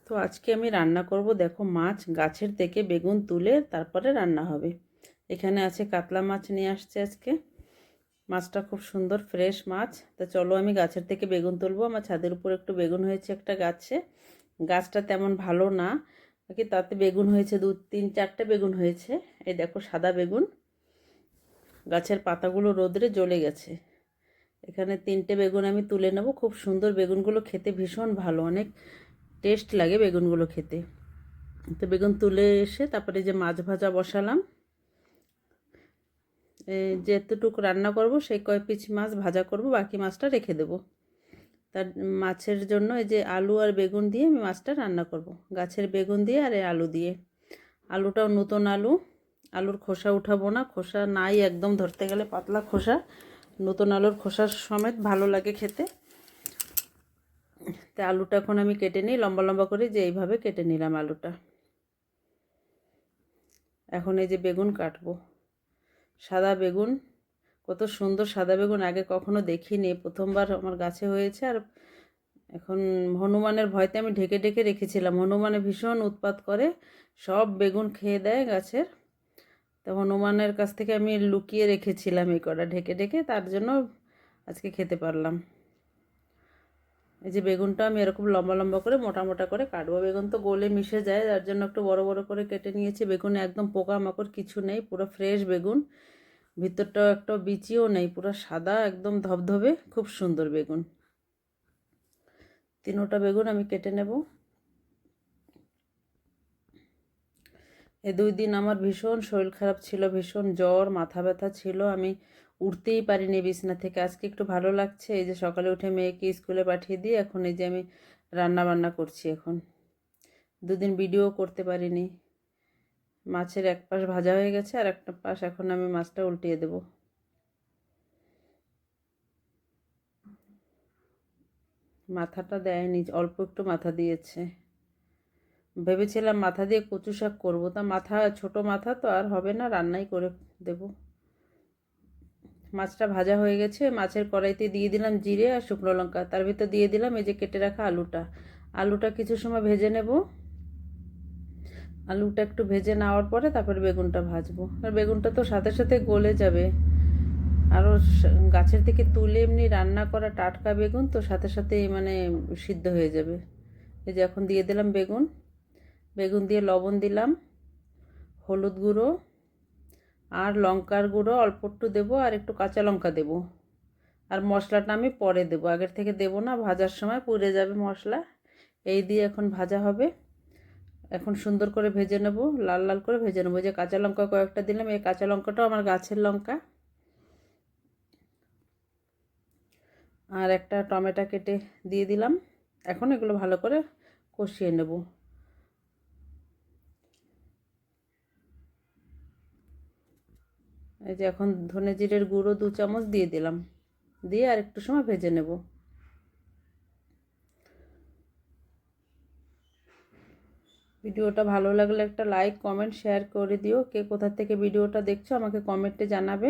তো আজকে আমি রান্না করব, দেখো মাছ গাছের থেকে বেগুন তুলে তারপরে রান্না হবে। এখানে আছে কাতলা মাছ নিয়ে আসছে আজকে। মাছটা খুব সুন্দর ফ্রেশ মাছ। তো চলো আমি গাছের থেকে বেগুন তুলবো। আমার ছাদের উপর একটু বেগুন হয়েছে একটা গাছে। গাছটা তেমন ভালো না, কি তাতে বেগুন হয়েছে 2-3-4টে বেগুন হয়েছে। এই দেখো সাদা বেগুন, গাছের পাতাগুলো রোদরে জ্বলে গেছে। এখানে 3টে বেগুন আমি তুলে নেব। খুব সুন্দর বেগুনগুলো, খেতে ভীষণ ভালো, অনেক টেস্ট লাগে বেগুনগুলো খেতে। তো বেগুন তুলে এসে তারপরে যে মাছ ভাজা বসালাম। যেতটুকু রান্না করব সেই কয় পিস মাছ ভাজা করব, বাকি মাছটা রেখে দেব। তার মাছের জন্য এই যে আলু আর বেগুন দিয়ে আমি মাছটা রান্না করব, গাছের বেগুন দিয়ে আর এই আলু দিয়ে। আলুটাও নতুন আলু, আলুর খোসা উঠাবো না, খোসা নাই একদম, ধরতে গেলে পাতলা খোসা। নতুন আলুর খোসা সমেত ভালো লাগে খেতে। তো আলুটা এখন আমি কেটে নিই লম্বা লম্বা করে, যে এইভাবে কেটে নিলাম আলুটা। এখন এই যে বেগুন কাটবো, সাদা বেগুন। কত সুন্দর সাদা বেগুন, আগে কখনো দেখিনি, প্রথমবার আমার গাছে হয়েছে। আর এখন হনুমানের ভয়তে আমি ঢেকে ঢেকে রেখেছিলাম। হনুমানে ভীষণ উৎপাত করে, সব বেগুন খেয়ে দেয় গাছের। তো হনুমানের কাছ থেকে আমি লুকিয়ে রেখেছিলাম এই কটা ঢেকে ঢেকে, তার জন্য আজকে খেতে পারলাম। এই যে বেগুনটা আমি এরকম লম্বা লম্বা করে মোটা মোটা করে কাটবো। বেগুন তো গলে মিশে যায়, তার জন্য একটু বড় বড় করে কেটে নিয়েছি। বেগুনে একদম পোকা মাকড় কিছু নেই, পুরো ফ্রেশ বেগুন। ভিতরটাও একটা বিচিও নেই, পুরো সাদা একদম ধবধবে, খুব সুন্দর বেগুন। 3টা বেগুন আমি কেটে নেব। এই 2 দিন আমার ভীষণ শরীর খারাপ ছিল, ভীষণ জ্বর, মাথা ব্যথা ছিল, আমি উঠতেই পারিনি বিছানা থেকে। আজকে একটু ভালো লাগছে। এই যে সকালে উঠে মেয়েকে স্কুলে পাঠিয়ে দিয়ে এখন এই যে আমি রান্না বান্না করছি। এখন 2 দিন ভিডিও করতে পারিনি। মাছের এক পাশ ভাজা হয়ে গেছে, আর একটা পাশ এখন আমি মাছটা উল্টিয়ে দেব। মাথাটা দেয়নি, অল্প একটু মাথা দিয়েছে। ভেবেছিলাম মাথা দিয়ে কচু শাক করবো, তা মাথা ছোট মাথা তো আর হবে না, রান্নাই করে দেব। মাছটা ভাজা হয়ে গেছে, মাছের কড়াইতে দিয়ে দিলাম জিরে আর শুকনো লঙ্কা, তার ভিতর দিয়ে দিলাম এই যে কেটে রাখা আলুটা। আলুটা কিছু সময় ভেজে নেব। আলুটা একটু ভেজে নেওয়ার পরে তারপরে বেগুনটা ভাজবো। আর বেগুনটা তো সাথে সাথে গলে যাবে। আরও গাছের থেকে তুলে এমনি রান্না করা টাটকা বেগুন তো সাথে সাথেই মানে সিদ্ধ হয়ে যাবে। এই যে এখন দিয়ে দিলাম বেগুন। বেগুন দিয়ে লবণ দিলাম, হলুদ গুঁড়ো আর লঙ্কার গুঁড়ো অল্প একটু দেবো, আর একটু কাঁচা লঙ্কা দেবো। আর মশলাটা আমি পরে দেবো, আগের থেকে দেবো না, ভাজার সময় পুড়ে যাবে মশলা। এই দিয়ে এখন ভাজা হবে। এখন সুন্দর করে ভেজে নেব, লাল লাল করে ভেজে নেবো। যে কাঁচা লঙ্কা কয়েকটা দিলাম, এই কাঁচা লঙ্কাটাও আমার গাছের লঙ্কা। আর একটা টমেটো কেটে দিয়ে দিলাম। এখন এগুলো ভালো করে কষিয়ে নেব। এই যে এখন ধনে জিরের গুঁড়ো 2 চামচ দিয়ে দিলাম, দিয়ে আর একটু সময় ভেজে নেব। ভিডিওটা ভালো লাগলে একটা লাইক কমেন্ট শেয়ার করে দিও। কে কোথা থেকে ভিডিওটা দেখছো আমাকে কমেন্টে জানাবে।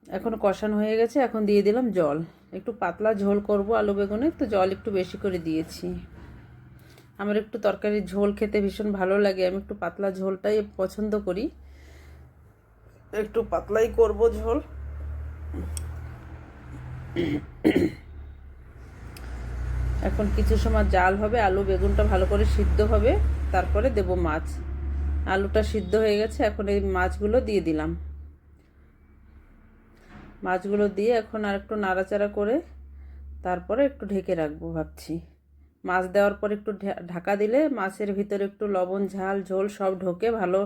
এখন কষানো হয়ে গেছে, এখন দিয়ে দিলাম জল। একটু পাতলা ঝোল করব আলু বেগুনে, তো জল একটু বেশি করে দিয়েছি। আমার একটু তরকারির ঝোল খেতে ভীষণ ভালো লাগে, আমি একটু পাতলা ঝোলটাই পছন্দ করি। একটু পাতলাই করব ঝোল। এখন কিছু সময় জাল হবে, আলু বেগুনটা ভালো করে সিদ্ধ হবে, তারপরে দেব মাছ। আলুটা সিদ্ধ হয়ে গেছে, এখন এই মাছগুলো দিয়ে দিলাম। মাছগুলো দিয়ে এখন আর একটু নাড়াচাড়া করে তারপরে একটু ঢেকে রাখবো ভাবছি। মাছ দেওয়ার পর একটু ঢাকা দিলে মাছের ভিতরে একটু লবণ ঝাল ঝোল সব ঢোকে, ভালো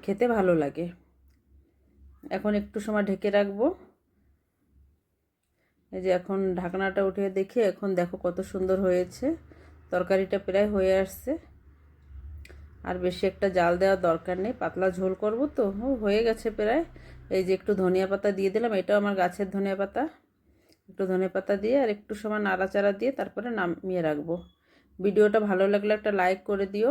খেতে ভালো লাগে। এখন একটু সময় ঢেকে রাখবো। এই যে এখন ঢাকনাটা উঠিয়ে দেখি, এখন দেখো কত সুন্দর হয়েছে। তরকারিটা প্রায় হয়ে আসছে, আর বেশি একটা জাল দেওয়ার দরকার নেই, পাতলা ঝোল করব তো। হয়ে গেছে প্রায়। এই যে একটু ধনিয়া পাতা দিয়ে দিলাম, এটাও আমার গাছের ধনিয়া পাতা। একটু ধনিয়া পাতা দিয়ে আর একটু সময় নাড়াচাড়া দিয়ে তারপরে নামিয়ে রাখবো। ভিডিওটা ভালো লাগলে একটা লাইক করে দিও।